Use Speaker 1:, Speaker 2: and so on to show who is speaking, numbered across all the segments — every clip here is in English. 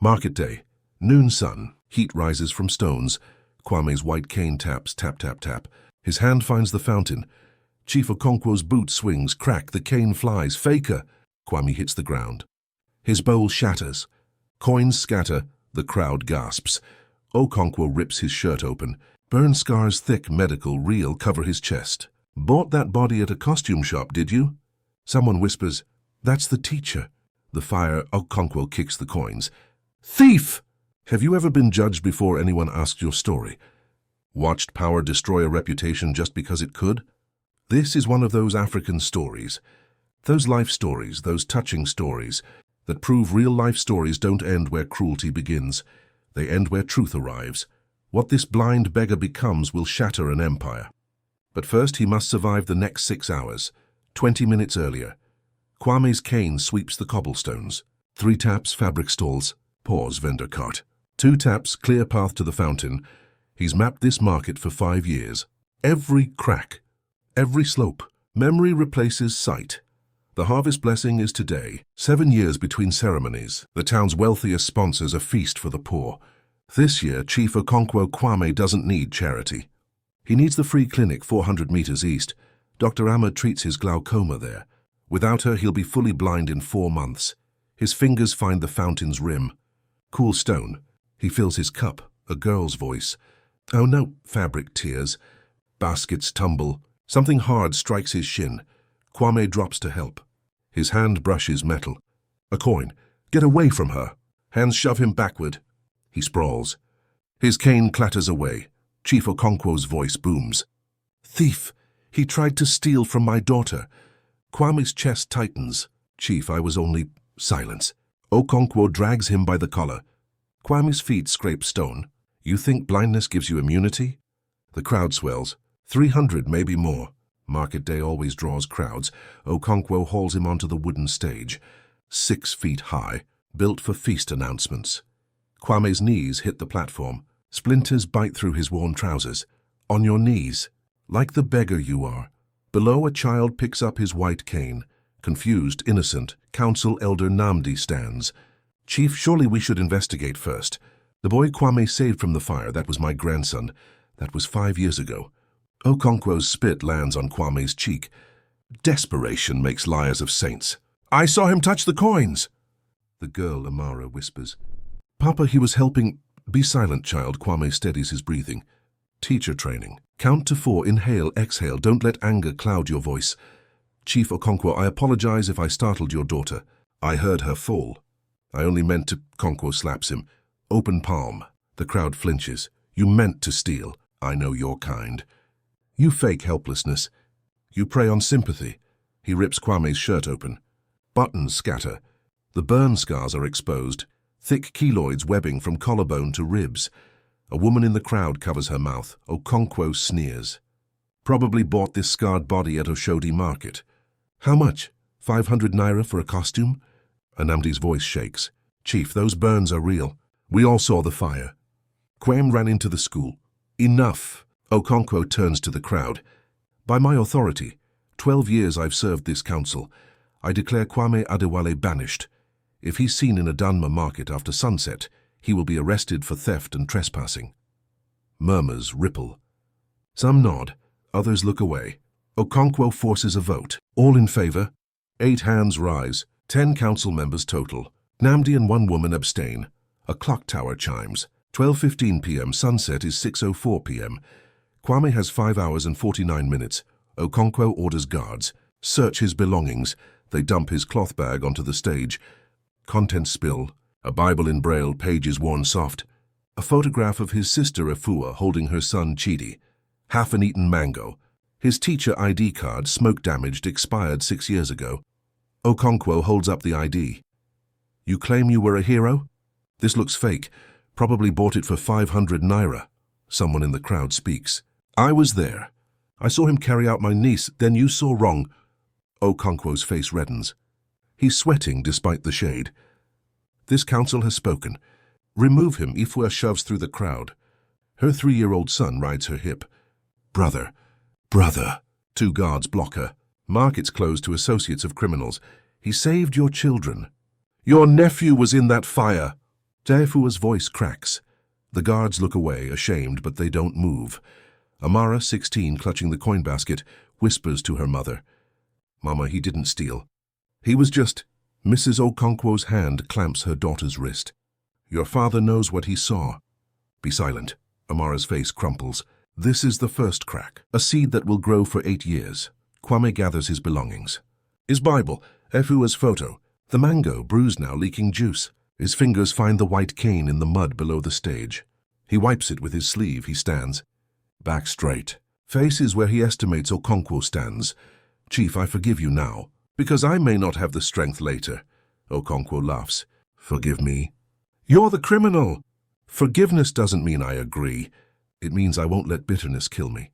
Speaker 1: Market day. Noon sun. Heat rises from stones. Kwame's white cane taps, tap, tap, tap. His hand finds the fountain. Chief Okonkwo's boot swings, crack, the cane flies. Faker! Kwame hits the ground. His bowl shatters. Coins scatter. The crowd gasps. Okonkwo rips his shirt open. Burn scars thick, medical, real, cover his chest. Bought that body at a costume shop, did you? Someone whispers, "That's the teacher." The fire, Okonkwo kicks the coins. Thief! Have you ever been judged before anyone asked your story? Watched power destroy a reputation just because it could? This is one of those African stories. Those life stories, those touching stories, that prove real-life stories don't end where cruelty begins. They end where truth arrives. What this blind beggar becomes will shatter an empire. But first he must survive the next 6 hours. 20 minutes earlier. Kwame's cane sweeps the cobblestones. 3 taps, fabric stalls. Pause, vendor cart. 2 taps, clear path to the fountain. He's mapped this market for 5 years. Every crack, every slope. Memory replaces sight. The harvest blessing is today. 7 years between ceremonies. The town's wealthiest sponsors a feast for the poor. This year, Chief Okonkwo Kwame doesn't need charity. He needs the free clinic 400 meters east. Dr. Ahmed treats his glaucoma there. Without her, he'll be fully blind in 4 months. His fingers find the fountain's rim. Cool stone. He fills his cup. A girl's voice. Oh no, fabric tears. Baskets tumble. Something hard strikes his shin. Kwame drops to help. His hand brushes metal. A coin. Get away from her. Hands shove him backward. He sprawls. His cane clatters away. Chief Okonkwo's voice booms. Thief! He tried to steal from my daughter. Kwame's chest tightens. Chief, I was only... Silence. Okonkwo drags him by the collar. Kwame's feet scrape stone. You think blindness gives you immunity? The crowd swells. 300, maybe more. Market day always draws crowds. Okonkwo hauls him onto the wooden stage. 6 feet high, built for feast announcements. Kwame's knees hit the platform. Splinters bite through his worn trousers. On your knees, like the beggar you are. Below, a child picks up his white cane. Confused, innocent, Council Elder Namdi stands. Chief, surely we should investigate first. The boy Kwame saved from the fire, that was my grandson. That was 5 years ago. Okonkwo's spit lands on Kwame's cheek. Desperation makes liars of saints. I saw him touch the coins. The girl, Amara, whispers. Papa, he was helping. Be silent, child. Kwame steadies his breathing. Teacher training. Count to 4, inhale, exhale. Don't let anger cloud your voice. Chief Okonkwo, I apologize if I startled your daughter. I heard her fall. I only meant to... Okonkwo slaps him. Open palm. The crowd flinches. You meant to steal. I know your kind. You fake helplessness. You prey on sympathy. He rips Kwame's shirt open. Buttons scatter. The burn scars are exposed. Thick keloids webbing from collarbone to ribs. A woman in the crowd covers her mouth. Okonkwo sneers. Probably bought this scarred body at Oshodi market. How much? 500 naira for a costume? Anamdi's voice shakes. Chief, those burns are real. We all saw the fire. Kwame ran into the school. Enough. Okonkwo turns to the crowd. By my authority, 12 years I've served this council. I declare Kwame Adewale banished. If he's seen in a Danma market after sunset, he will be arrested for theft and trespassing. Murmurs ripple. Some nod, others look away. Okonkwo forces a vote. All in favor? 8 hands rise, 10 council members total. Namdi and 1 woman abstain. A clock tower chimes. 12:15 p.m. Sunset is 6:04 p.m. Kwame has 5 hours and 49 minutes. Okonkwo orders guards. Search his belongings. They dump his cloth bag onto the stage. Contents spill. A Bible in Braille, pages worn soft. A photograph of his sister Afua holding her son Chidi. Half an eaten mango. His teacher ID card, smoke-damaged, expired 6 years ago. Okonkwo holds up the ID. You claim you were a hero? This looks fake. Probably bought it for 500 naira. Someone in the crowd speaks. I was there. I saw him carry out my niece, then you saw wrong. Okonkwo's face reddens. He's sweating despite the shade. This council has spoken. Remove him, Ifua shoves through the crowd. Her 3-year-old son rides her hip. Brother, brother. 2 guards block her. Market's closed to associates of criminals. He saved your children. Your nephew was in that fire. Tefua's voice cracks. The guards look away, ashamed, but they don't move. Amara, 16, clutching the coin basket, whispers to her mother, "Mama, he didn't steal. He was just—" Mrs. Okonkwo's hand clamps her daughter's wrist. "Your father knows what he saw." "Be silent." Amara's face crumples. This is the first crack, a seed that will grow for 8 years. Kwame gathers his belongings. His Bible, Efua's photo, the mango, bruised now, leaking juice. His fingers find the white cane in the mud below the stage. He wipes it with his sleeve. He stands. Back straight. Face is where he estimates Okonkwo stands. "Chief, I forgive you now, because I may not have the strength later." Okonkwo laughs. "Forgive me?" "You're the criminal." "Forgiveness doesn't mean I agree. It means I won't let bitterness kill me."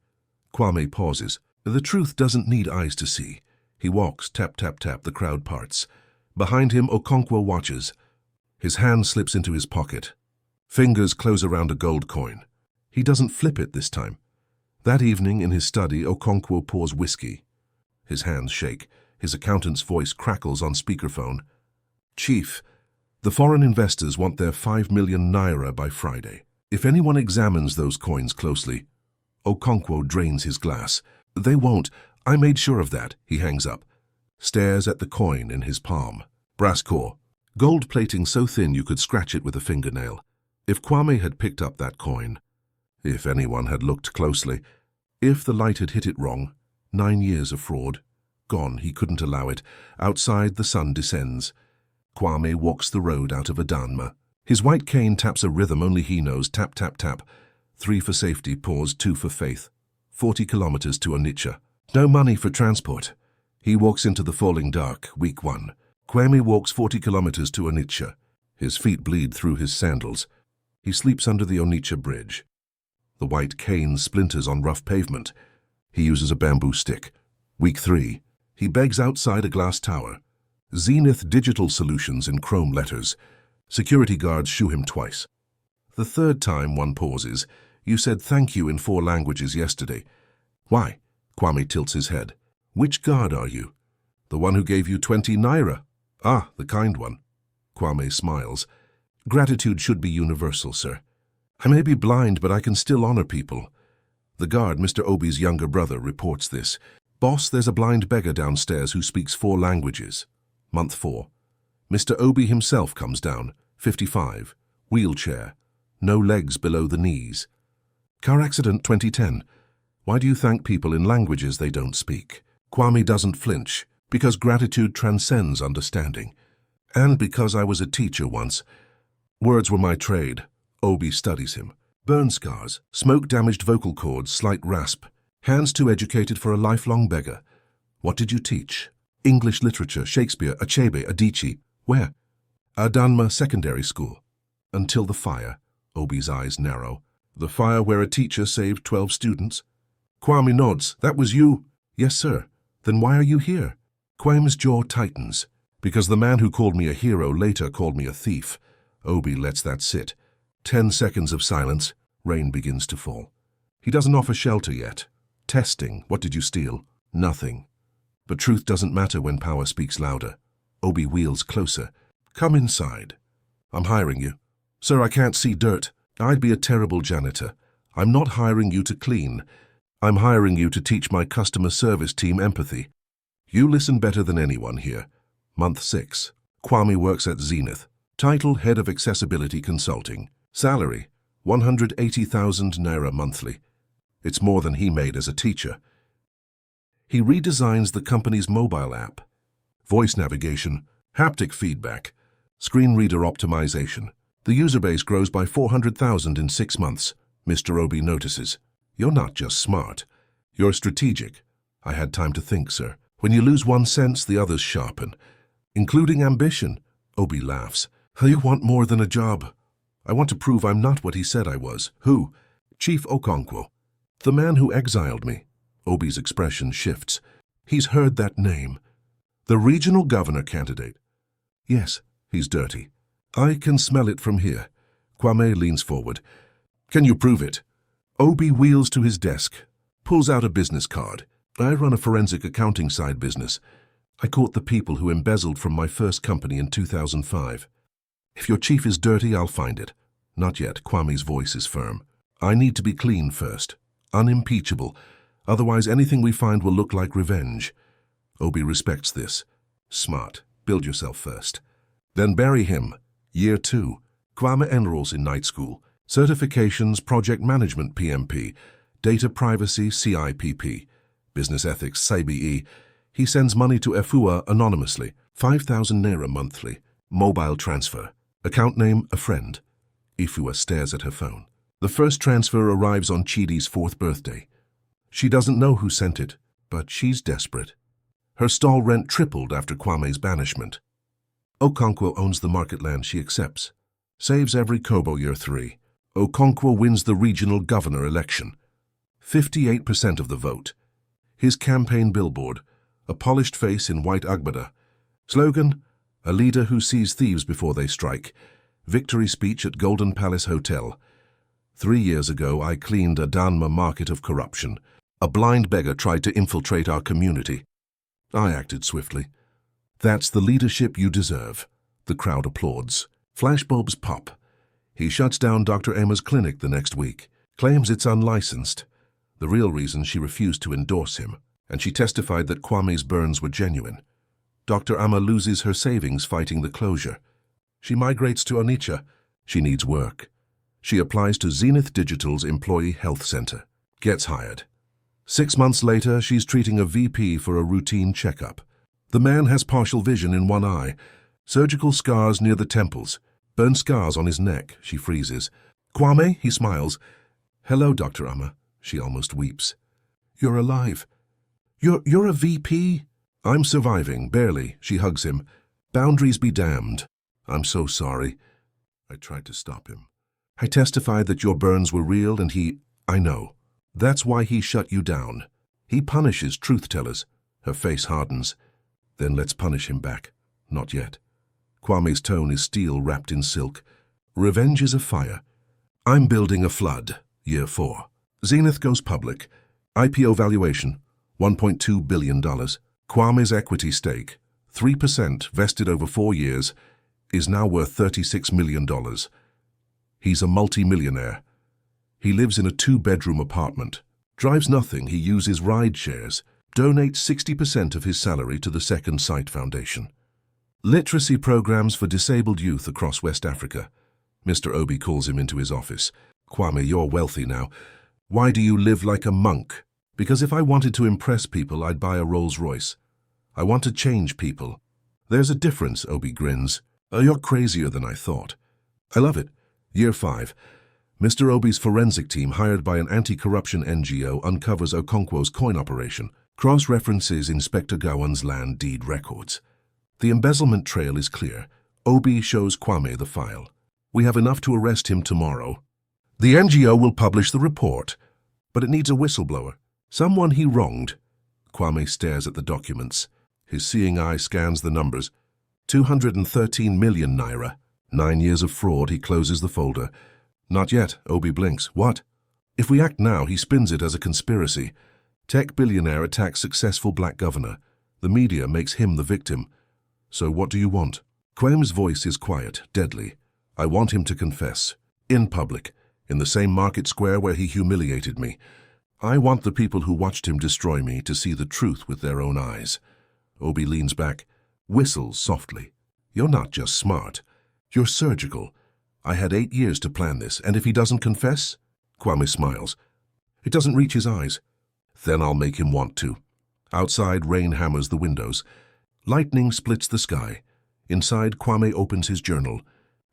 Speaker 1: Kwame pauses. The truth doesn't need eyes to see. He walks, tap, tap, tap, the crowd parts. Behind him, Okonkwo watches. His hand slips into his pocket. Fingers close around a gold coin. He doesn't flip it this time. That evening, in his study, Okonkwo pours whiskey. His hands shake. His accountant's voice crackles on speakerphone. "Chief, the foreign investors want their 5 million naira by Friday. If anyone examines those coins closely..." Okonkwo drains his glass. "They won't. I made sure of that." He hangs up. Stares at the coin in his palm. Brass core. Gold plating so thin you could scratch it with a fingernail. If Kwame had picked up that coin, if anyone had looked closely, if the light had hit it wrong, 9 years of fraud. Gone, he couldn't allow it. Outside, the sun descends. Kwame walks the road out of Adanma. His white cane taps a rhythm only he knows. Tap, tap, tap. 3 for safety, pause, 2 for faith. 40 kilometers to Onitsha. No money for transport. He walks into the falling dark, week 1. Kwame walks 40 kilometers to Onitsha. His feet bleed through his sandals. He sleeps under the Onitsha bridge. The white cane splinters on rough pavement. He uses a bamboo stick. Week 3. He begs outside a glass tower. Zenith Digital Solutions in chrome letters. Security guards shoo him twice. The third time one pauses. "You said thank you in 4 languages yesterday." "Why?" Kwame tilts his head. "Which guard are you?" "The one who gave you 20 naira." "Ah, the kind one." Kwame smiles. "Gratitude should be universal, sir. I may be blind, but I can still honor people." The guard, Mr. Obi's younger brother, reports this. "Boss, there's a blind beggar downstairs who speaks 4 languages. Month 4. Mr. Obi himself comes down, 55, wheelchair, no legs below the knees. Car accident 2010. Why do you thank people in languages they don't speak?" Kwame doesn't flinch, because gratitude transcends understanding. "And because I was a teacher once. Words were my trade." Obi studies him. Burn scars, smoke-damaged vocal cords, slight rasp. Hands too educated for a lifelong beggar. "What did you teach?" "English literature, Shakespeare, Achebe, Adichie." "Where?" "Adanma Secondary School." "Until the fire." Obi's eyes narrow. "The fire where a teacher saved 12 students?" Kwame nods. "That was you?" "Yes, sir." "Then why are you here?" Kwame's jaw tightens. "Because the man who called me a hero later called me a thief." Obi lets that sit. 10 seconds of silence. Rain begins to fall. He doesn't offer shelter yet. Testing. "What did you steal?" "Nothing." But truth doesn't matter when power speaks louder. Obi wheels closer. "Come inside." "I'm hiring you." "Sir, I can't see dirt." "I'd be a terrible janitor." "I'm not hiring you to clean. I'm hiring you to teach my customer service team empathy. You listen better than anyone here." Month 6. Kwame works at Zenith. Title, Head of Accessibility Consulting. Salary, 180,000 naira monthly. It's more than he made as a teacher. He redesigns the company's mobile app. Voice navigation, haptic feedback, screen reader optimization. The user base grows by 400,000 in 6 months. Mr. Obi notices. "You're not just smart. You're strategic." "I had time to think, sir. When you lose one sense, the others sharpen." "Including ambition." Obi laughs. "You want more than a job." "I want to prove I'm not what he said I was." "Who?" "Chief Okonkwo. The man who exiled me." Obi's expression shifts. He's heard that name. "The regional governor candidate." "Yes, he's dirty. I can smell it from here." Kwame leans forward. "Can you prove it?" Obi wheels to his desk, pulls out a business card. "I run a forensic accounting side business. I caught the people who embezzled from my first company in 2005. If your chief is dirty, I'll find it. Not yet. Kwame's voice is firm. I need to be clean first. Unimpeachable. Otherwise, anything we find will look like revenge. Obi respects this. Smart. Build yourself first. Then bury him. Year 2. Kwame enrolls in night school. Certifications, project management PMP. Data privacy CIPP. Business ethics CBE. He sends money to Efua anonymously. 5,000 naira monthly. Mobile transfer. Account name, a friend. Efua stares at her phone. The first transfer arrives on Chidi's 4th birthday. She doesn't know who sent it, but she's desperate. Her stall rent tripled after Kwame's banishment. Okonkwo owns the market land she accepts. Saves every kobo year 3. Okonkwo wins the regional governor election. 58% of the vote. His campaign billboard, a polished face in white agbada. Slogan, a leader who sees thieves before they strike. Victory speech at Golden Palace Hotel. 3 years ago, I cleaned a Danma market of corruption. A blind beggar tried to infiltrate our community. I acted swiftly. That's the leadership you deserve. The crowd applauds. Flashbulbs pop. He shuts down Dr. Emma's clinic the next week. Claims it's unlicensed. The real reason she refused to endorse him, and she testified that Kwame's burns were genuine. Dr. Amma loses her savings fighting the closure. She migrates to Onitsha. She needs work. She applies to Zenith Digital's Employee Health Center. Gets hired. 6 months later, she's treating a VP for a routine checkup. The man has partial vision in one eye, surgical scars near the temples, burn scars on his neck. She freezes. Kwame, he smiles. Hello, Dr. Amma. She almost weeps. You're alive. You're a VP? I'm surviving, barely. She hugs him. Boundaries be damned. I'm so sorry. I tried to stop him. I testified that your burns were real and I know. That's why he shut you down. He punishes truth-tellers. Her face hardens. Then let's punish him back. Not yet. Kwame's tone is steel wrapped in silk. Revenge is a fire. I'm building a flood. Year 4. Zenith goes public. IPO valuation, $1.2 billion. Kwame's equity stake, 3% vested over 4 years, is now worth $36 million. He's a multi-millionaire. He lives in a 2-bedroom apartment. Drives nothing, he uses ride shares. Donates 60% of his salary to the Second Sight Foundation. Literacy programs for disabled youth across West Africa. Mr. Obi calls him into his office. Kwame, you're wealthy now. Why do you live like a monk? Because if I wanted to impress people, I'd buy a Rolls-Royce. I want to change people. There's a difference, Obi grins. You're crazier than I thought. I love it. Year 5. Mr. Obi's forensic team, hired by an anti-corruption NGO, uncovers Okonkwo's coin operation, cross-references Inspector Gawan's land deed records. The embezzlement trail is clear. Obi shows Kwame the file. We have enough to arrest him tomorrow. The NGO will publish the report, but it needs a whistleblower. Someone he wronged. Kwame stares at the documents. His seeing eye scans the numbers. 213 million naira. 9 years of fraud. He closes the folder. Not yet. Obi blinks. What? If we act now, he spins it as a conspiracy. Tech billionaire attacks successful black governor. The media makes him the victim. So what do you want? Kwame's voice is quiet, deadly. I want him to confess. In public. In the same market square where he humiliated me. I want the people who watched him destroy me to see the truth with their own eyes. Obi leans back, whistles softly. You're not just smart. You're surgical. I had 8 years to plan this, and if he doesn't confess? Kwame smiles. It doesn't reach his eyes. Then I'll make him want to. Outside, rain hammers the windows. Lightning splits the sky. Inside, Kwame opens his journal.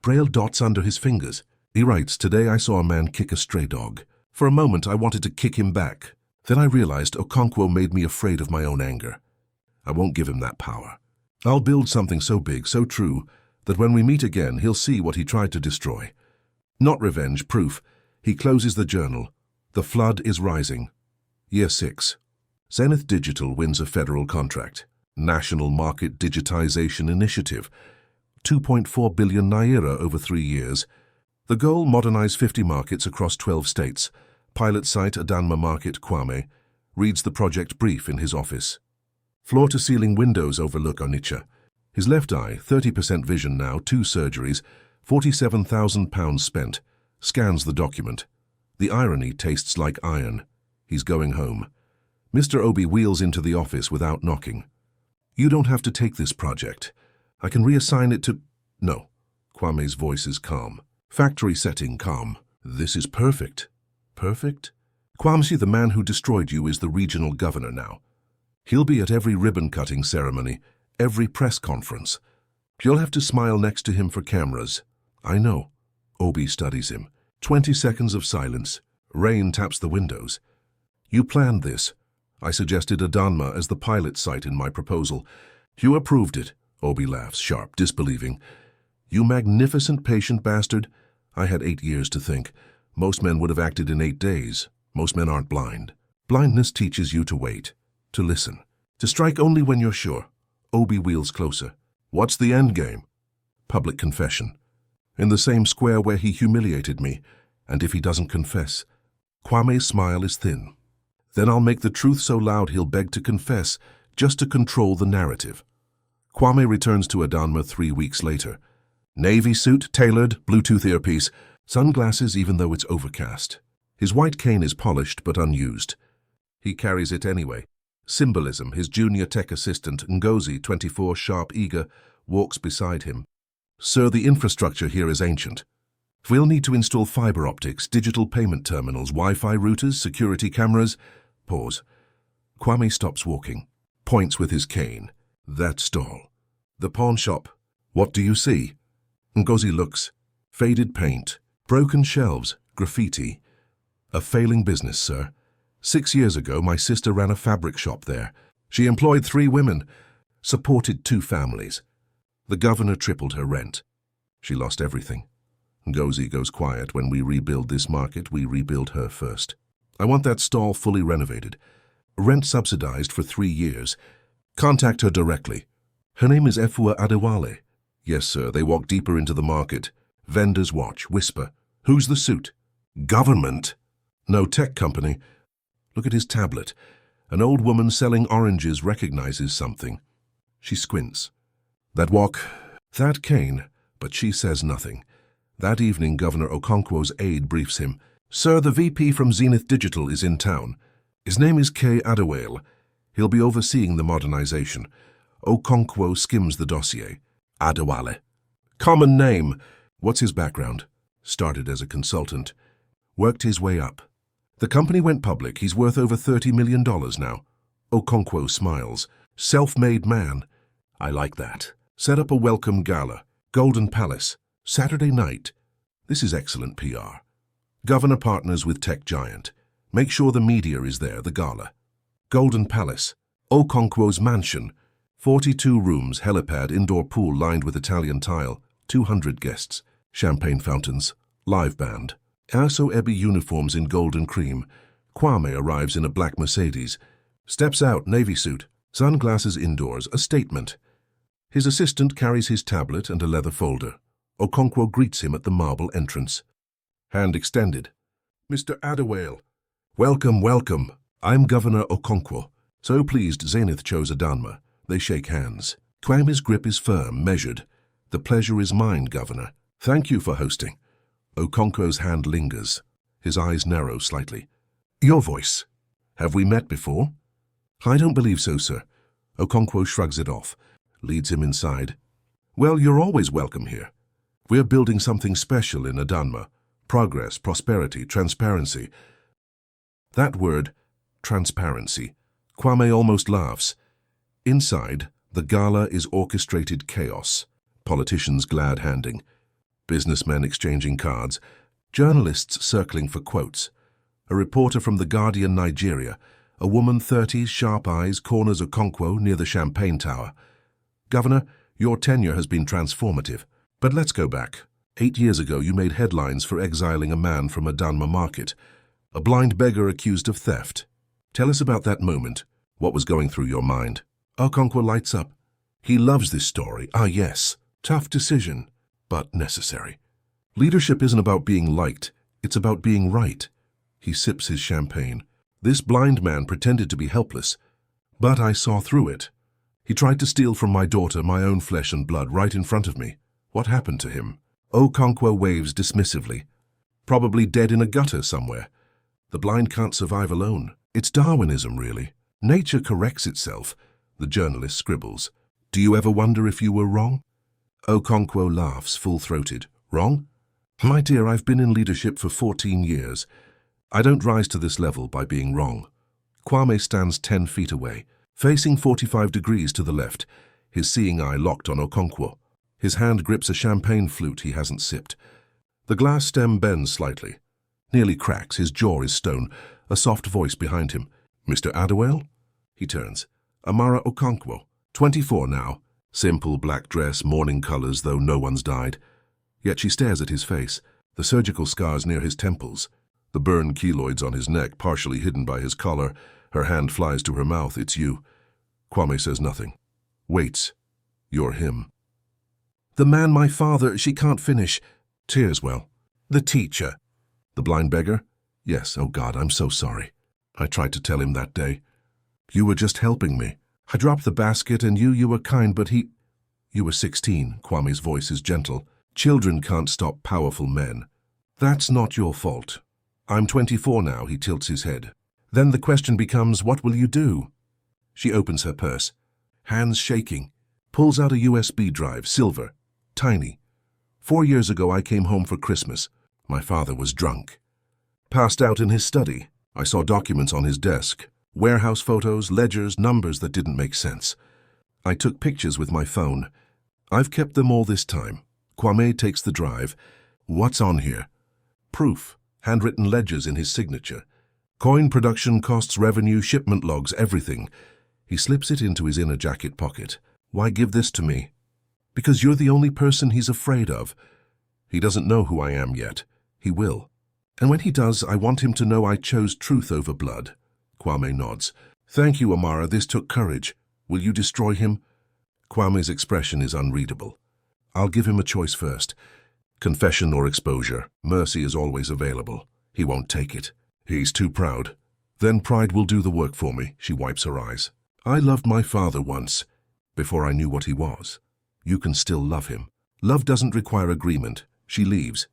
Speaker 1: Braille dots under his fingers. He writes, today I saw a man kick a stray dog. For a moment I wanted to kick him back. Then I realized Okonkwo made me afraid of my own anger. I won't give him that power. I'll build something so big, so true, that when we meet again he'll see what he tried to destroy. Not revenge, proof. He closes the journal. The flood is rising. Year 6. Zenith Digital wins a federal contract. National Market Digitization Initiative. 2.4 billion naira over 3 years. The goal, modernize 50 markets across 12 states. Pilot site Adanma Market. Kwame reads the project brief in his office. Floor-to-ceiling windows overlook Onitsha. His left eye, 30% vision now, 2 surgeries, £47,000 spent. Scans the document. The irony tastes like iron. He's going home. Mr. Obi wheels into the office without knocking. You don't have to take this project. I can reassign it to... No. Kwame's voice is calm. Factory setting calm. This is perfect. Perfect? Kwamsi, the man who destroyed you, is the regional governor now. He'll be at every ribbon-cutting ceremony, every press conference. You'll have to smile next to him for cameras. I know. Obi studies him. 20 seconds of silence. Rain taps the windows. You planned this. I suggested Adanma as the pilot site in my proposal. You approved it. Obi laughs, sharp, disbelieving. You magnificent patient bastard. I had 8 years to think. Most men would have acted in 8 days. Most men aren't blind. Blindness teaches you to wait, to listen, to strike only when you're sure. Obi wheels closer. What's the end game? Public confession. In the same square where he humiliated me. And if he doesn't confess? Kwame's smile is thin. Then I'll make the truth so loud he'll beg to confess, just to control the narrative. Kwame returns to Adanma 3 weeks later. Navy suit, tailored, Bluetooth earpiece, sunglasses even though it's overcast. His white cane is polished but unused. He carries it anyway. Symbolism, his junior tech assistant, Ngozi, 24, sharp, eager, walks beside him. Sir, the infrastructure here is ancient. We'll need to install fiber optics, digital payment terminals, Wi-Fi routers, security cameras. Pause. Kwame stops walking, points with his cane. That stall. The pawn shop. What do you see? Ngozi looks. Faded paint, broken shelves, graffiti. A failing business, sir. 6 years ago, my sister ran a fabric shop there. She employed 3 women, supported 2 families. The governor tripled her rent. She lost everything. Ngozi goes quiet. When we rebuild this market, we rebuild her first. I want that stall fully renovated. Rent subsidized for 3 years. Contact her directly. Her name is Efua Adewale. Yes, sir. They walk deeper into the market. Vendors watch, whisper. Who's the suit? Government. No, tech company. Look at his tablet. An old woman selling oranges recognizes something. She squints. That walk, that cane, but she says nothing. That evening, Governor Okonkwo's aide briefs him. Sir, the VP from Zenith Digital is in town. His name is K. Adewale. He'll be overseeing the modernization. Okonkwo skims the dossier. Adewale. Common name. What's his background? Started as a consultant. Worked his way up. The company went public. He's worth over $30 million now. Okonkwo smiles. Self-made man. I like that. Set up a welcome gala. Golden Palace. Saturday night. This is excellent PR. Governor partners with tech giant. Make sure the media is there, the gala. Golden Palace. Okonkwo's mansion. 42 rooms, helipad, indoor pool lined with Italian tile. 200 guests. Champagne fountains. Live band. Aso Ebi uniforms in gold and cream. Kwame arrives in a black Mercedes. Steps out, navy suit. Sunglasses indoors, a statement. His assistant carries his tablet and a leather folder. Okonkwo greets him at the marble entrance. Hand extended. Mr. Adewale. Welcome, welcome. I'm Governor Okonkwo. So pleased Zenith chose Adanma. They shake hands. Kwame's grip is firm, measured. The pleasure is mine, Governor. Thank you for hosting. Okonkwo's hand lingers. His eyes narrow slightly. Your voice. Have we met before? I don't believe so, sir. Okonkwo shrugs it off, leads him inside. Well, you're always welcome here. We're building something special in Adanma. Progress, prosperity, transparency. That word, transparency. Kwame almost laughs. Inside, the gala is orchestrated chaos. Politicians glad-handing. Businessmen exchanging cards. Journalists circling for quotes. A reporter from The Guardian, Nigeria. A woman, 30s, sharp eyes, corners Okonkwo near the Champagne Tower. Governor, your tenure has been transformative. But let's go back. 8 years ago, you made headlines for exiling a man from Adanma market. A blind beggar accused of theft. Tell us about that moment. What was going through your mind? Okonkwo lights up. He loves this story. Ah, yes. Tough decision, but necessary. Leadership isn't about being liked. It's about being right. He sips his champagne. This blind man pretended to be helpless, but I saw through it. He tried to steal from my daughter my own flesh and blood right in front of me. What happened to him? Okonkwo waves dismissively. Probably dead in a gutter somewhere. The blind can't survive alone. It's Darwinism, really. Nature corrects itself, the journalist scribbles. Do you ever wonder if you were wrong? Okonkwo laughs, full-throated. Wrong? My dear, I've been in leadership for 14 years. I don't rise to this level by being wrong. Kwame stands 10 feet away, facing 45 degrees to the left, his seeing eye locked on Okonkwo. His hand grips a champagne flute he hasn't sipped. The glass stem bends slightly, nearly cracks, his jaw is stone, a soft voice behind him. Mr. Adewale? He turns. Amara Okonkwo, 24 now. Simple black dress, mourning colors, though no one's died. Yet she stares at his face, the surgical scars near his temples, the burn keloids on his neck partially hidden by his collar. Her hand flies to her mouth. It's you. Kwame says nothing. Waits. You're him. The man my father, she can't finish. Tears, well. The teacher. The blind beggar? Yes, oh God, I'm so sorry. I tried to tell him that day. You were just helping me. I dropped the basket and you were kind, but he... You were 16, Kwame's voice is gentle. Children can't stop powerful men. That's not your fault. I'm 24 now, he tilts his head. Then the question becomes, what will you do? She opens her purse, hands shaking, pulls out a USB drive, silver, tiny. 4 years ago I came home for Christmas. My father was drunk. Passed out in his study. I saw documents on his desk, warehouse photos, ledgers, numbers that didn't make sense. I took pictures with my phone. I've kept them all this time. Kwame takes the drive. What's on here? Proof. Handwritten ledgers in his signature. Coin production costs, revenue, shipment logs, everything. He slips it into his inner jacket pocket. Why give this to me? Because you're the only person he's afraid of. He doesn't know who I am yet. He will. And when he does, I want him to know I chose truth over blood. Kwame nods. Thank you, Amara. This took courage. Will you destroy him? Kwame's expression is unreadable. I'll give him a choice first. Confession or exposure. Mercy is always available. He won't take it. He's too proud. Then pride will do the work for me. She wipes her eyes. I loved my father once, before I knew what he was. You can still love him. Love doesn't require agreement. She leaves.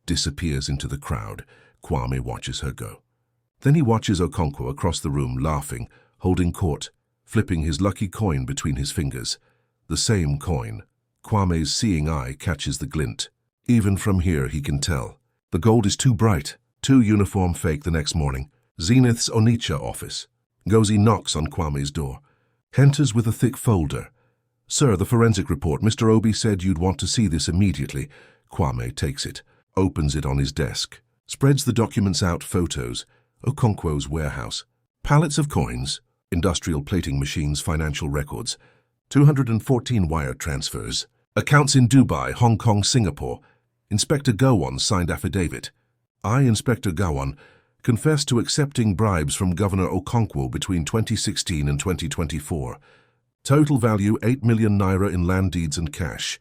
Speaker 1: Disappears into the crowd. Kwame watches her go. Then he watches Okonkwo across the room, laughing, holding court, flipping his lucky coin between his fingers. The same coin. Kwame's seeing eye catches the glint. Even from here he can tell. The gold is too bright. Too uniform fake the next morning. Zenith's Onitsha office. Ngozi knocks on Kwame's door. Enters with a thick folder. Sir, the forensic report. Mr. Obi said you'd want to see this immediately. Kwame takes it. Opens it on his desk. Spreads the documents out. Photos. Okonkwo's warehouse. Pallets of coins. Industrial plating machines. Financial records. 214 wire transfers. Accounts in Dubai, Hong Kong, Singapore. Inspector Gowon signed affidavit. I, Inspector Gowon, confess to accepting bribes from Governor Okonkwo between 2016 and 2024. Total value 8 million naira in land deeds and cash.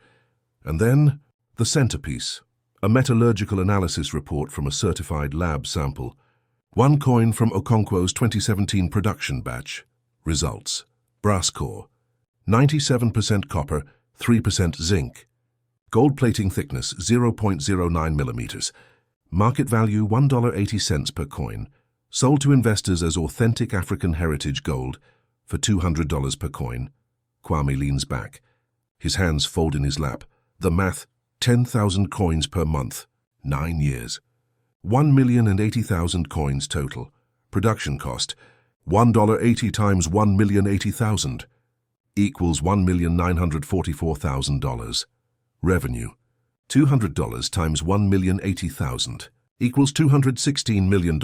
Speaker 1: And then, the centerpiece. A metallurgical analysis report from a certified lab sample. 1 coin from Okonkwo's 2017 production batch. Results. Brass core. 97% copper, 3% zinc. Gold plating thickness 0.09 millimeters. Market value $1.80 per coin. Sold to investors as authentic African heritage gold for $200 per coin. Kwame leans back. His hands fold in his lap. The math, 10,000 coins per month. 9 years. 1,080,000 coins total. Production cost, $1.80 times 1,080,000. Equals $1,944,000. Revenue, $200 times 1,080,000 equals $216 million.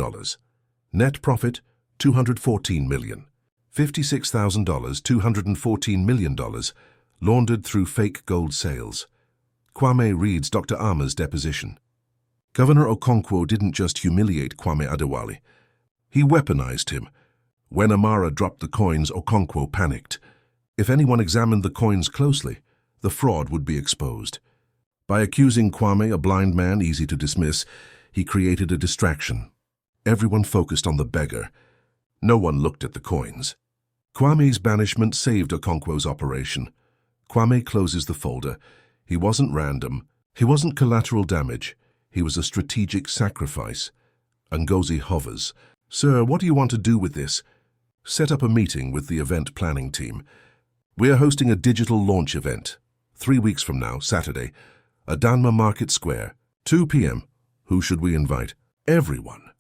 Speaker 1: Net profit, $214 million. $56,000, $214 million, laundered through fake gold sales. Kwame reads Dr. Ama's deposition. Governor Okonkwo didn't just humiliate Kwame Adewale. He weaponized him. When Amara dropped the coins, Okonkwo panicked. If anyone examined the coins closely, the fraud would be exposed. By accusing Kwame, a blind man easy to dismiss, he created a distraction. Everyone focused on the beggar. No one looked at the coins. Kwame's banishment saved Okonkwo's operation. Kwame closes the folder. He wasn't random. He wasn't collateral damage. He was a strategic sacrifice. Ngozi hovers. "Sir, what do you want to do with this?" "Set up a meeting with the event planning team. We're hosting a digital launch event. 3 weeks from now, Saturday, Adanma Market Square, 2 p.m. Who should we invite? Everyone.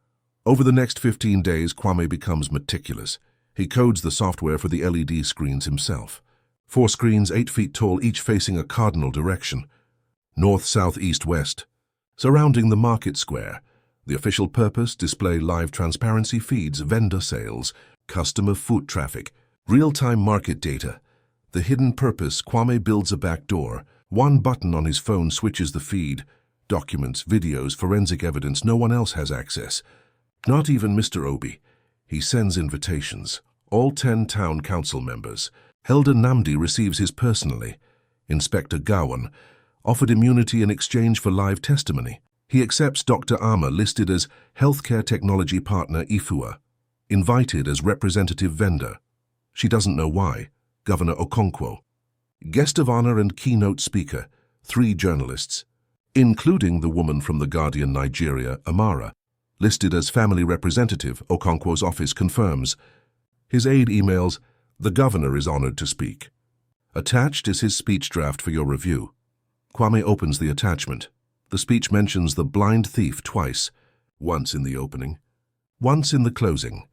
Speaker 1: Over the next 15 days, Kwame becomes meticulous. He codes the software for the LED screens himself. 4 screens 8 feet tall, each facing a cardinal direction. North, south, east, west. Surrounding the market square. The official purpose: display live transparency feeds, vendor sales, customer foot traffic, real-time market data. The hidden purpose: Kwame builds a back door. One button on his phone switches the feed. Documents, videos, forensic evidence. No one else has access. Not even Mr. Obi. He sends invitations. All 10 town council members. Helder Namdi receives his personally. Inspector Gawan offered immunity in exchange for live testimony. He accepts Dr. Ama, listed as Healthcare Technology Partner Ifua, invited as representative vendor. She doesn't know why. Governor Okonkwo. Guest of honor and keynote speaker, 3 journalists, including the woman from The Guardian Nigeria, Amara. Listed as family representative, Okonkwo's office confirms. His aide emails, "The governor is honored to speak." Attached is his speech draft for your review. Kwame opens the attachment. The speech mentions the blind thief twice, once in the opening, once in the closing.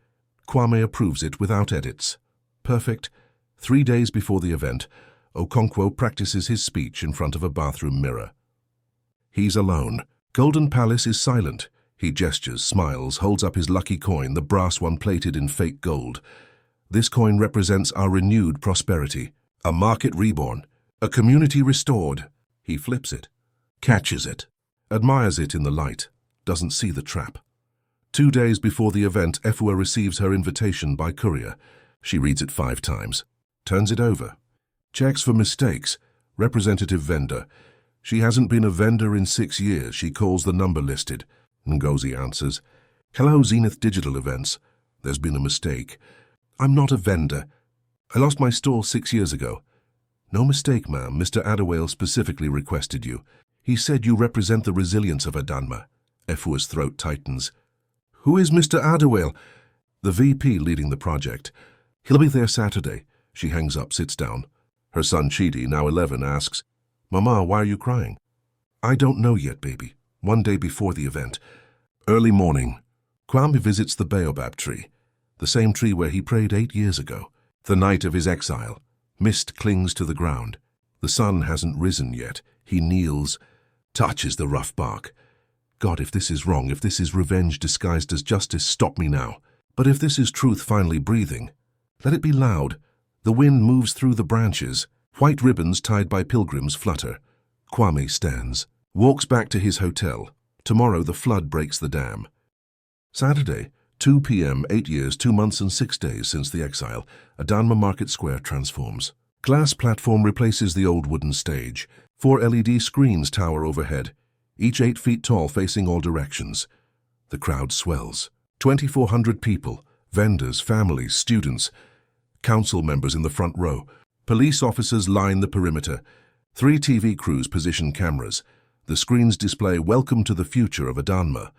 Speaker 1: Kwame approves it without edits. Perfect. 3 days before the event, Okonkwo practices his speech in front of a bathroom mirror. He's alone. Golden Palace is silent. He gestures, smiles, holds up his lucky coin, the brass one plated in fake gold. This coin represents our renewed prosperity, a market reborn, a community restored. He flips it, catches it, admires it in the light, doesn't see the trap. 2 days before the event, Efua receives her invitation by courier. She reads it 5 times, turns it over, checks for mistakes. Representative vendor. She hasn't been a vendor in 6 years. She calls the number listed. Ngozi answers, "Hello, Zenith Digital Events. There's been a mistake. I'm not a vendor. I lost my store 6 years ago." "No mistake, ma'am. Mr. Adewale specifically requested you. He said you represent the resilience of Adanma." Efua's throat tightens. "Who is Mr. Adewale?" "The VP leading the project. He'll be there Saturday." She hangs up, sits down. Her son Chidi, now 11, asks, "Mama, why are you crying?" "I don't know yet, baby. 1 day before the event." Early morning. Kwame visits the baobab tree, the same tree where he prayed 8 years ago. The night of his exile. Mist clings to the ground. The sun hasn't risen yet. He kneels, touches the rough bark. "God, if this is wrong, if this is revenge disguised as justice, stop me now. But if this is truth finally breathing, let it be loud." The wind moves through the branches. White ribbons tied by pilgrims flutter. Kwame stands, walks back to his hotel. Tomorrow the flood breaks the dam. Saturday, 2 p.m., 8 years, 2 months and 6 days since the exile. Adanma Market Square transforms. Glass platform replaces the old wooden stage. 4 LED screens tower overhead, each 8 feet tall, facing all directions. The crowd swells. 2,400 people, vendors, families, students. Council members in the front row. Police officers line the perimeter. 3 TV crews position cameras. The screens display "Welcome to the future of Adanma."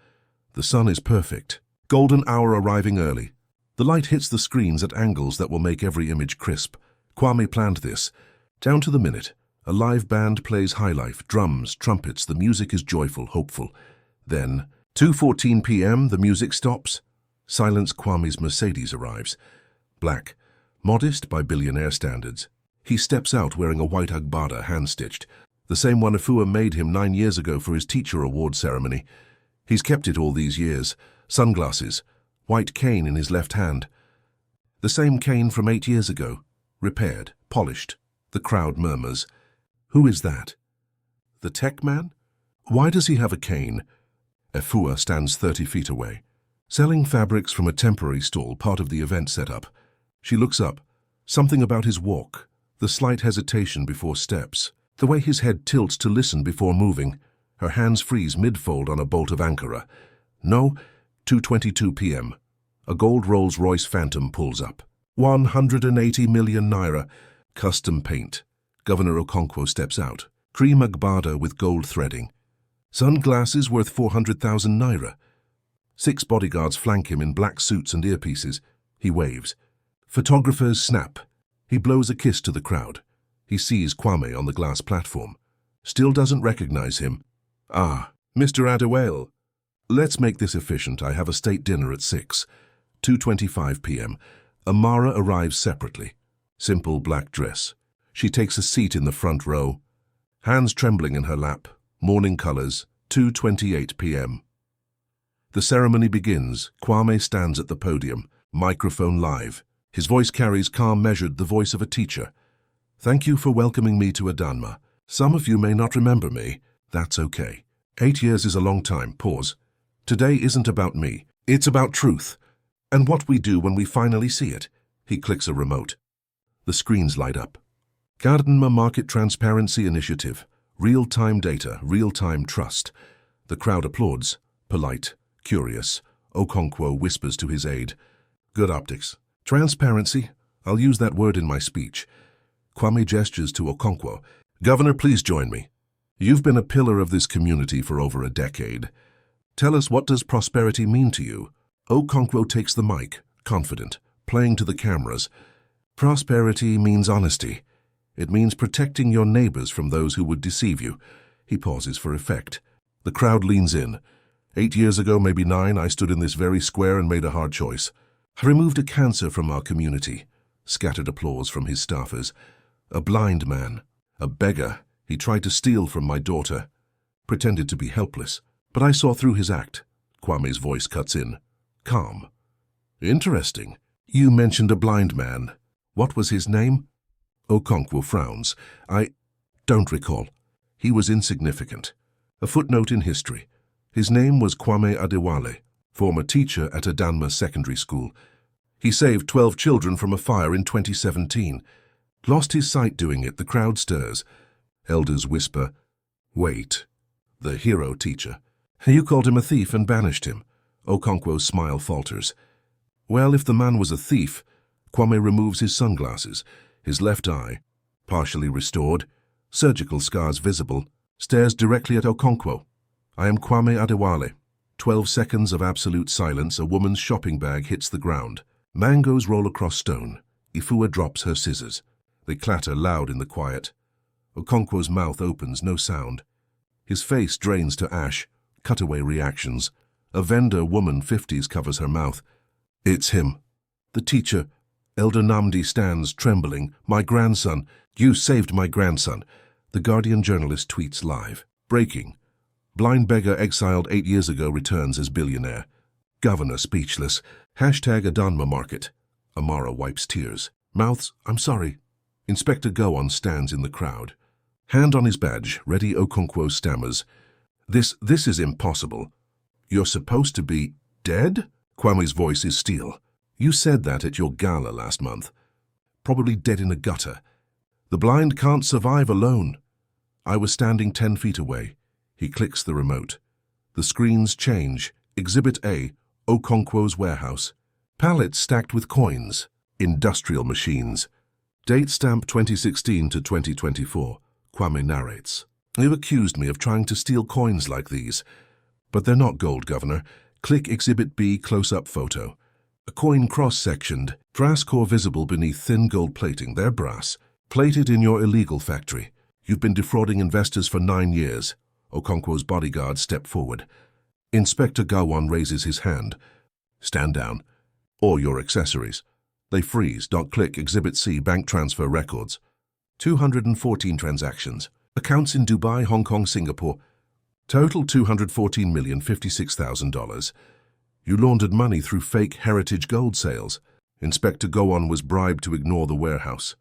Speaker 1: The sun is perfect. Golden hour arriving early. The light hits the screens at angles that will make every image crisp. Kwame planned this. Down to the minute. A live band plays highlife, drums, trumpets. The music is joyful, hopeful. Then, 2:14 p.m., the music stops. Silence. Kwame's Mercedes arrives. Black. Modest by Billionaire standards. He steps out wearing a white agbada, hand-stitched, the same one Efua made him 9 years ago for his teacher award ceremony. He's kept it all these years. Sunglasses, white cane in his left hand. The same cane from 8 years ago, repaired, polished. The crowd murmurs. Who is that? The tech man? Why does he have a cane? Efua stands 30 feet away, selling fabrics from a temporary stall, part of the event setup. She looks up. Something about his walk, the slight hesitation before steps, the way his head tilts to listen before moving. Her hands freeze mid-fold on a bolt of Ankara. No, 2:22 p.m. A gold Rolls-Royce Phantom pulls up. 180 million naira. Custom paint. Governor Okonkwo steps out. Cream agbada with gold threading. Sunglasses worth 400,000 naira. 6 bodyguards flank him in black suits and earpieces. He waves. Photographers snap. He blows a kiss to the crowd. He sees Kwame on the glass platform. Still doesn't recognize him. Ah, Mr. Adewale. Let's make this efficient. I have a state dinner at 6. 2:25 p.m. Amara arrives separately. Simple black dress. She takes a seat in the front row. Hands trembling in her lap. Morning colors. 2:28 p.m. The ceremony begins. Kwame stands at the podium. Microphone live. His voice carries calm, measured, the voice of a teacher. Thank you for welcoming me to Adanma. Some of you may not remember me. That's okay. 8 years is a long time. Pause. Today isn't about me. It's about truth. And what we do when we finally see it. He clicks a remote. The screens light up. Adanma Market Transparency Initiative. Real-time data, real-time trust. The crowd applauds. Polite, curious. Okonkwo whispers to his aide. Good optics. Transparency. I'll use that word in my speech. Kwame gestures to Okonkwo. Governor, please join me. You've been a pillar of this community for over a decade. Tell us, what does prosperity mean to you? Okonkwo takes the mic, confident, playing to the cameras. Prosperity means honesty. It means protecting your neighbors from those who would deceive you. He pauses for effect. The crowd leans in. 8 years ago, maybe 9, I stood in this very square and made a hard choice. I removed a cancer from our community. Scattered applause from his staffers. A blind man. A beggar. He tried to steal from my daughter. Pretended to be helpless. But I saw through his act. Kwame's voice cuts in. Calm. Interesting. You mentioned a blind man. What was his name? Okonkwo frowns. I don't recall. He was insignificant. A footnote in history. His name was Kwame Adewale, former teacher at Adanma Secondary School. He saved 12 children from a fire in 2017. Lost his sight doing it. The crowd stirs. Elders whisper, Wait. The hero teacher. You called him a thief and banished him. Okonkwo's smile falters. Well, if the man was a thief, Kwame removes his sunglasses, his left eye, partially restored, surgical scars visible, stares directly at Okonkwo. I am Kwame Adewale. 12 seconds of absolute silence. A woman's shopping bag hits the ground. Mangoes roll across stone. Ifua drops her scissors. They clatter loud in the quiet. Okonkwo's mouth opens, no sound. His face drains to ash. Cutaway reactions. A vendor woman, 50s, covers her mouth. It's him. The teacher. Elder Namdi stands, trembling. My grandson. You saved my grandson. The Guardian journalist tweets live. Breaking. Blind beggar exiled 8 years ago returns as billionaire. Governor speechless. Hashtag Adanma Market. Amara wipes tears. Mouths, I'm sorry. Inspector Gowon stands in the crowd. Hand on his badge, ready. Okonkwo stammers. This is impossible. You're supposed to be dead? Kwame's voice is steel. You said that at your gala last month. Probably dead in a gutter. The blind can't survive alone. I was standing 10 feet away. He clicks the remote. The screens change. Exhibit A, Okonkwo's warehouse. Pallets stacked with coins. Industrial machines. Date stamp 2016 to 2024. Kwame narrates. They've accused me of trying to steal coins like these. But they're not gold, Governor. Click Exhibit B, close-up photo. A coin cross-sectioned, brass core visible beneath thin gold plating. They're brass. Plated in your illegal factory. You've been defrauding investors for 9 years. Okonkwo's bodyguards step forward. Inspector Gowon raises his hand. Stand down. Or your accessories. They freeze. Click Exhibit C, bank transfer records. 214 transactions. Accounts in Dubai, Hong Kong, Singapore. Total $214,056,000. You laundered money through fake heritage gold sales. Inspector Gowon was bribed to ignore the warehouse.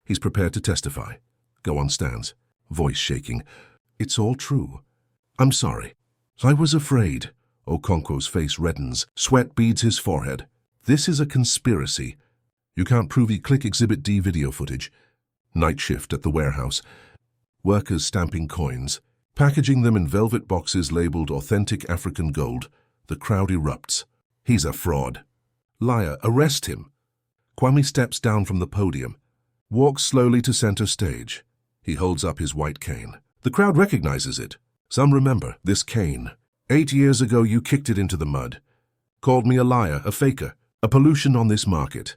Speaker 1: He's prepared to testify. Gowon stands, voice shaking. It's all true. I'm sorry. I was afraid. Okonkwo's face reddens. Sweat beads his forehead. This is a conspiracy. You can't prove it. Click Exhibit D, video footage. Night shift at the warehouse. Workers stamping coins, packaging them in velvet boxes labeled authentic African gold. The crowd erupts. He's a fraud. Liar, arrest him. Kwame steps down from the podium, walks slowly to center stage. He holds up his white cane. The crowd recognizes it. Some remember this cane. 8 years ago you kicked it into the mud. Called me a liar, a faker, a pollution on this market.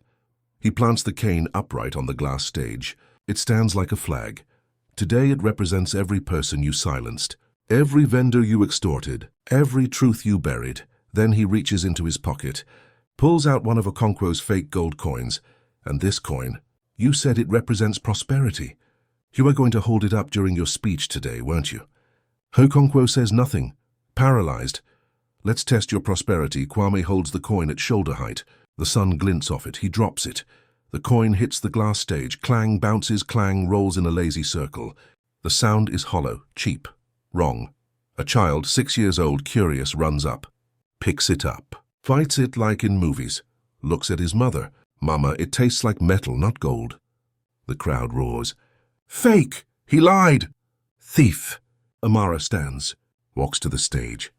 Speaker 1: He plants the cane upright on the glass stage. It stands like a flag. Today it represents every person you silenced, every vendor you extorted, every truth you buried. Then he reaches into his pocket, pulls out one of Okonkwo's fake gold coins, and this coin, you said it represents prosperity. You were going to hold it up during your speech today, weren't you? Okonkwo says nothing, paralyzed. Let's test your prosperity. Kwame holds the coin at shoulder height. The sun glints off it. He drops it. The coin hits the glass stage. Clang, bounces, clang, rolls in a lazy circle. The sound is hollow, cheap, wrong. A child, 6 years old, curious, runs up, picks it up, fights it like in movies, looks at his mother. Mama, it tastes like metal, not gold. The crowd roars. Fake! He lied! Thief! Amara stands, walks to the stage.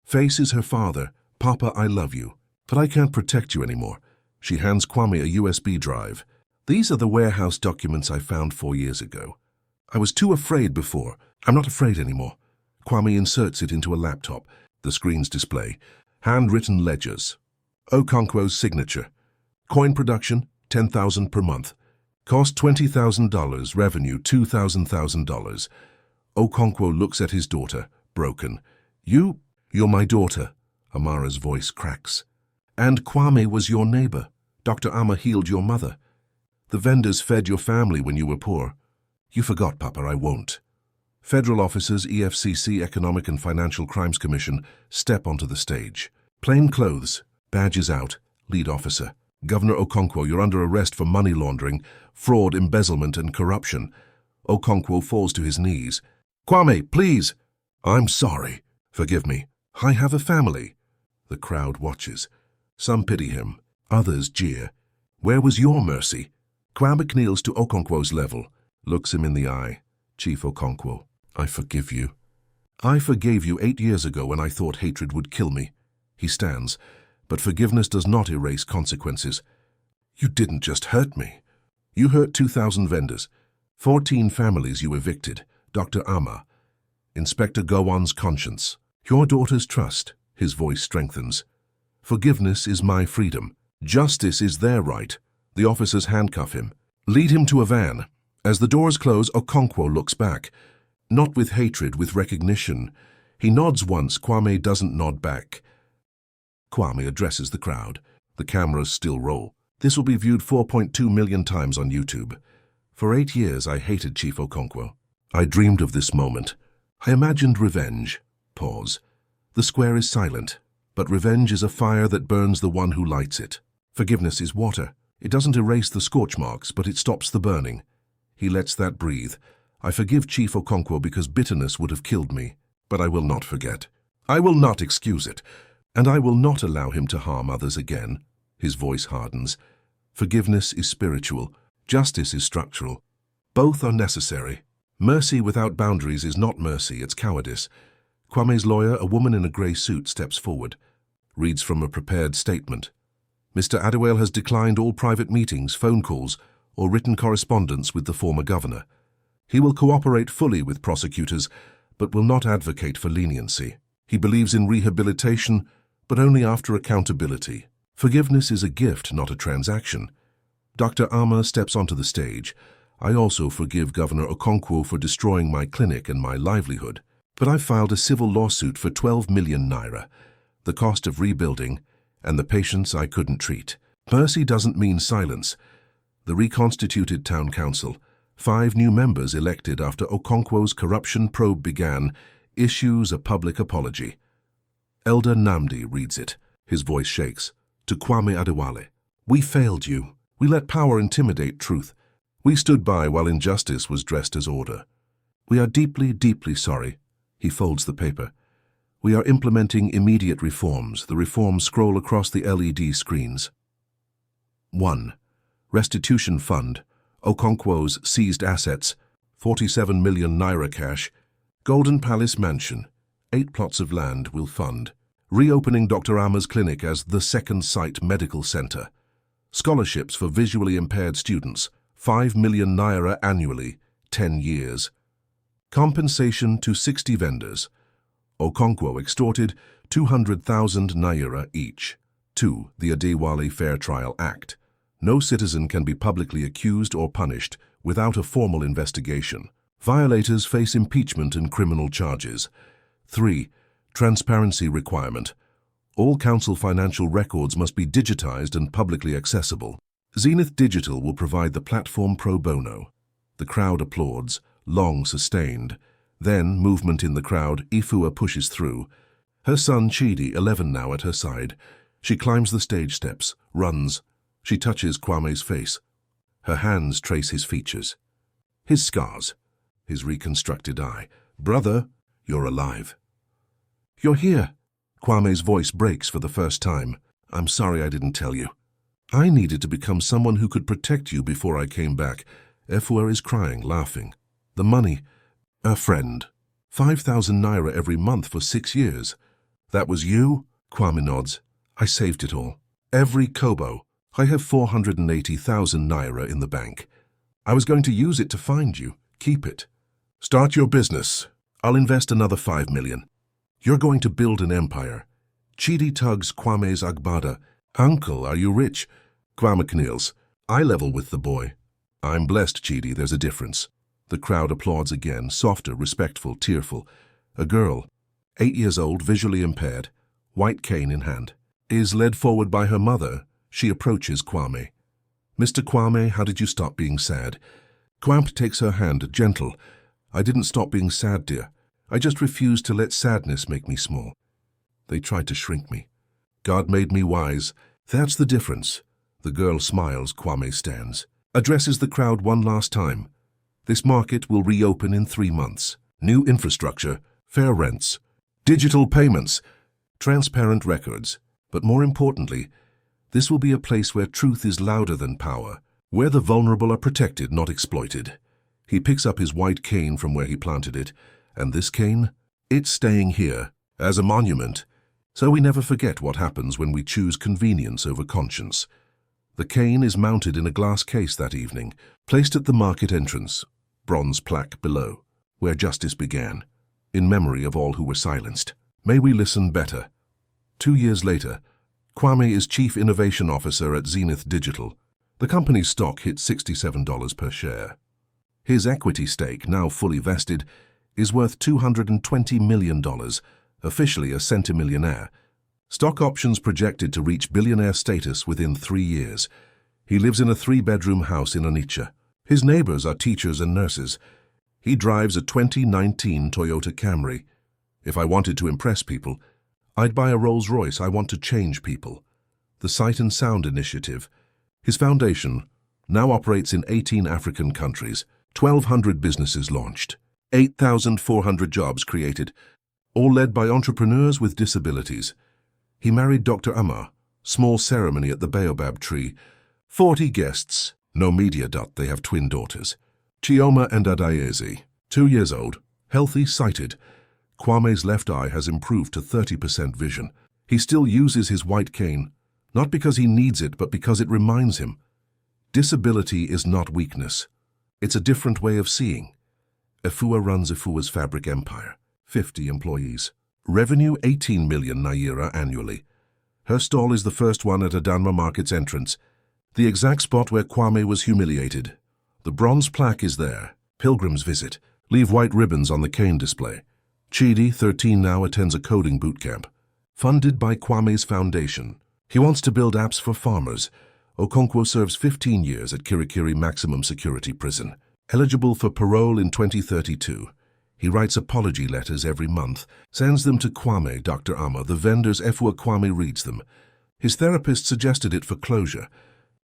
Speaker 1: Faces her father. Papa, I love you, but I can't protect you anymore. She hands Kwame a USB drive. These are the warehouse documents I found 4 years ago. I was too afraid before. I'm not afraid anymore. Kwame inserts it into a laptop. The screens display handwritten ledgers. Okonkwo's signature. Coin production, $10,000 per month. Cost $20,000, revenue $2,000. Okonkwo looks at his daughter, broken. You're my daughter. Amara's voice cracks. And Kwame was your neighbor. Dr. Ama healed your mother. The vendors fed your family when you were poor. You forgot, Papa, I won't. Federal officers, EFCC, Economic and Financial Crimes Commission, step onto the stage. Plain clothes, badges out, lead officer. Governor Okonkwo, you're under arrest for money laundering, fraud, embezzlement, and corruption. Okonkwo falls to his knees. Kwame, please! I'm sorry. Forgive me. I have a family. The crowd watches. Some pity him. Others jeer. Where was your mercy? Kwame kneels to Okonkwo's level, looks him in the eye. Chief Okonkwo, I forgive you. I forgave you 8 years ago when I thought hatred would kill me. He stands, but forgiveness does not erase consequences. You didn't just hurt me. You hurt 2,000 vendors, 14 families you evicted, Dr. Ama, Inspector Gowon's conscience, your daughter's trust. His voice strengthens. Forgiveness is my freedom. Justice is their right. The officers handcuff him, lead him to a van. As the doors close, Okonkwo looks back. Not with hatred, with recognition. He nods once. Kwame doesn't nod back. Kwame addresses the crowd. The cameras still roll. This will be viewed 4.2 million times on YouTube. For 8 years, I hated Chief Okonkwo. I dreamed of this moment. I imagined revenge. Pause. The square is silent, but revenge is a fire that burns the one who lights it. Forgiveness is water. It doesn't erase the scorch marks, but it stops the burning. He lets that breathe. I forgive Chief Okonkwo because bitterness would have killed me, but I will not forget. I will not excuse it, and I will not allow him to harm others again. His voice hardens. Forgiveness is spiritual. Justice is structural. Both are necessary. Mercy without boundaries is not mercy, it's cowardice. Kwame's lawyer, a woman in a grey suit, steps forward, reads from a prepared statement. Mr. Adewale has declined all private meetings, phone calls, or written correspondence with the former governor. He will cooperate fully with prosecutors, but will not advocate for leniency. He believes in rehabilitation, but only after accountability. Forgiveness is a gift, not a transaction. Dr. Ama steps onto the stage. I also forgive Governor Okonkwo for destroying my clinic and my livelihood. But I filed a civil lawsuit for 12 million naira, the cost of rebuilding, and the patients I couldn't treat. Mercy doesn't mean silence. The reconstituted town council, 5 new members elected after Okonkwo's corruption probe began, issues a public apology. Elder Namdi reads it. His voice shakes. To Kwame Adewale, we failed you. We let power intimidate truth. We stood by while injustice was dressed as order. We are deeply, deeply sorry. He folds the paper. We are implementing immediate reforms. The reforms scroll across the LED screens. 1. Restitution Fund. Okonkwo's seized assets. 47 million naira cash. Golden Palace Mansion. 8 plots of land will fund. Reopening Dr. Ama's clinic as the Second Sight Medical Center. Scholarships for visually impaired students. 5 million naira annually. 10 years. Compensation to 60 vendors. Okonkwo extorted 200,000 naira each. 2. The Adewale Fair Trial Act. No citizen can be publicly accused or punished without a formal investigation. Violators face impeachment and criminal charges. 3. Transparency requirement. All council financial records must be digitized and publicly accessible. Zenith Digital will provide the platform pro bono. The crowd applauds, long sustained. Then, movement in the crowd, Ifua pushes through. Her son Chidi, 11 now, at her side. She climbs the stage steps, runs. She touches Kwame's face. Her hands trace his features. His scars. His reconstructed eye. Brother, you're alive. You're here. Kwame's voice breaks for the first time. I'm sorry I didn't tell you. I needed to become someone who could protect you before I came back. Efua is crying, laughing. The money. A friend. 5,000 naira every month for 6 years. That was you? Kwame nods. I saved it all. Every kobo. I have 480,000 naira in the bank. I was going to use it to find you. Keep it. Start your business. I'll invest another 5 million. You're going to build an empire. Chidi tugs Kwame's agbada. Uncle, are you rich? Kwame kneels. I level with the boy. I'm blessed, Chidi, there's a difference. The crowd applauds again, softer, respectful, tearful. A girl, 8 years old, visually impaired, white cane in hand, is led forward by her mother. She approaches Kwame. Mr. Kwame, how did you stop being sad? Kwame takes her hand, gentle. I didn't stop being sad, dear. I just refused to let sadness make me small. They tried to shrink me. God made me wise. That's the difference. The girl smiles. Kwame stands. Addresses the crowd one last time. This market will reopen in 3 months. New infrastructure, fair rents, digital payments, transparent records. But more importantly, this will be a place where truth is louder than power, where the vulnerable are protected, not exploited. He picks up his white cane from where he planted it, and this cane, it's staying here, as a monument, so we never forget what happens when we choose convenience over conscience. The cane is mounted in a glass case that evening, placed at the market entrance, bronze plaque below, where justice began, in memory of all who were silenced. May we listen better. 2 years later, Kwame is Chief Innovation Officer at Zenith Digital. The company's stock hit $67 per share. His equity stake, now fully vested, is worth $220 million, officially a centimillionaire. Stock options projected to reach billionaire status within 3 years. He lives in a 3-bedroom house in Onitsha. His neighbors are teachers and nurses. He drives a 2019 Toyota Camry. If I wanted to impress people, I'd buy a Rolls-Royce. I want to change people. The Sight and Sound Initiative. His foundation now operates in 18 African countries, 1,200 businesses launched, 8,400 jobs created, all led by entrepreneurs with disabilities. He married Dr. Amar. Small ceremony at the baobab tree. 40 guests. No media. They have twin daughters. Chioma and Adayezi, 2 years old, healthy, sighted. Kwame's left eye has improved to 30% vision. He still uses his white cane, not because he needs it, but because it reminds him. Disability is not weakness. It's a different way of seeing. Efua runs Efua's fabric empire. 50 employees. Revenue 18 million naira annually. Her stall is the first one at Adanma Market's entrance, the exact spot where Kwame was humiliated. The bronze plaque is there. Pilgrims visit. Leave white ribbons on the cane display. Chidi, 13 now, attends a coding boot camp. Funded by Kwame's foundation. He wants to build apps for farmers. Okonkwo serves 15 years at Kirikiri Maximum Security Prison. Eligible for parole in 2032. He writes apology letters every month, sends them to Kwame, Dr. Amma. The vendors Efua Kwame reads them. His therapist suggested it for closure,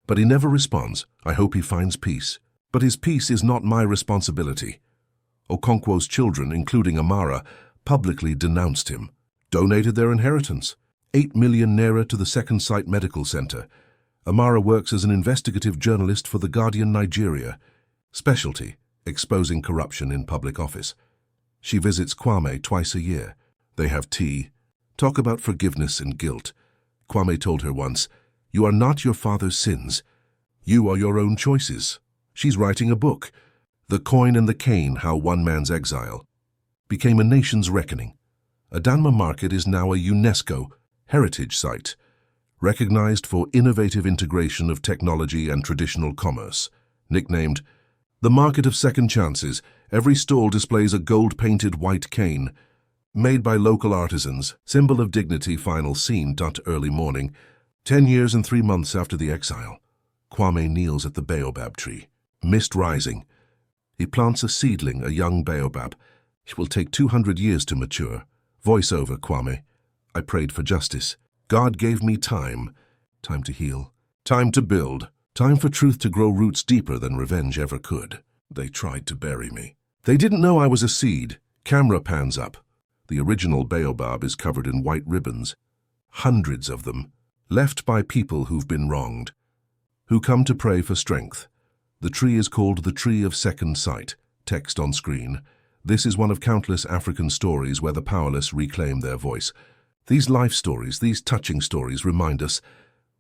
Speaker 1: but he never responds. I hope he finds peace. But his peace is not my responsibility. Okonkwo's children, including Amara, publicly denounced him, donated their inheritance, 8 million naira to the Second Sight Medical Center. Amara works as an investigative journalist for The Guardian Nigeria. Specialty, exposing corruption in public office. She visits Kwame twice a year. They have tea, talk about forgiveness and guilt. Kwame told her once, "You are not your father's sins. You are your own choices." She's writing a book. The coin and the cane, how one man's exile became a nation's reckoning. Adanma Market is now a UNESCO heritage site, recognized for innovative integration of technology and traditional commerce. Nicknamed the Market of Second Chances, every stall displays a gold-painted white cane, made by local artisans, symbol of dignity. Final scene. Early morning, 10 years and 3 months after the exile. Kwame kneels at the baobab tree. Mist rising. He plants a seedling, a young baobab. It will take 200 years to mature. Voiceover, Kwame. I prayed for justice. God gave me time. Time to heal. Time to build. Time for truth to grow roots deeper than revenge ever could. They tried to bury me. They didn't know I was a seed. Camera pans up. The original baobab is covered in white ribbons. Hundreds of them, left by people who've been wronged, who come to pray for strength. The tree is called the Tree of Second Sight. Text on screen. This is one of countless African stories where the powerless reclaim their voice. These life stories, these touching stories remind us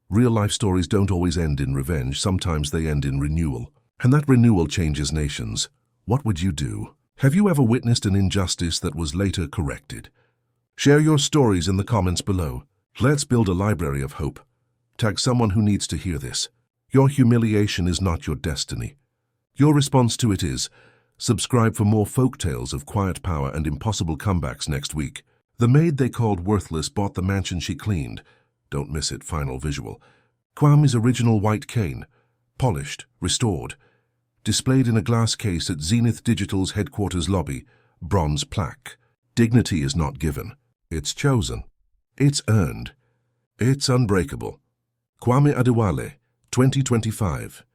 Speaker 1: real-life stories don't always end in revenge. Sometimes they end in renewal. And that renewal changes nations. What would you do? Have you ever witnessed an injustice that was later corrected? Share your stories in the comments below. Let's build a library of hope. Tag someone who needs to hear this. Your humiliation is not your destiny. Your response to it is. Subscribe for more folk tales of quiet power and impossible comebacks next week. The maid they called worthless bought the mansion she cleaned. Don't miss it. Final visual. Kwame's original white cane, polished, restored, displayed in a glass case at Zenith Digital's headquarters lobby. Bronze plaque. Dignity is not given. It's chosen. It's earned. It's unbreakable. Kwame Adewale, 2025.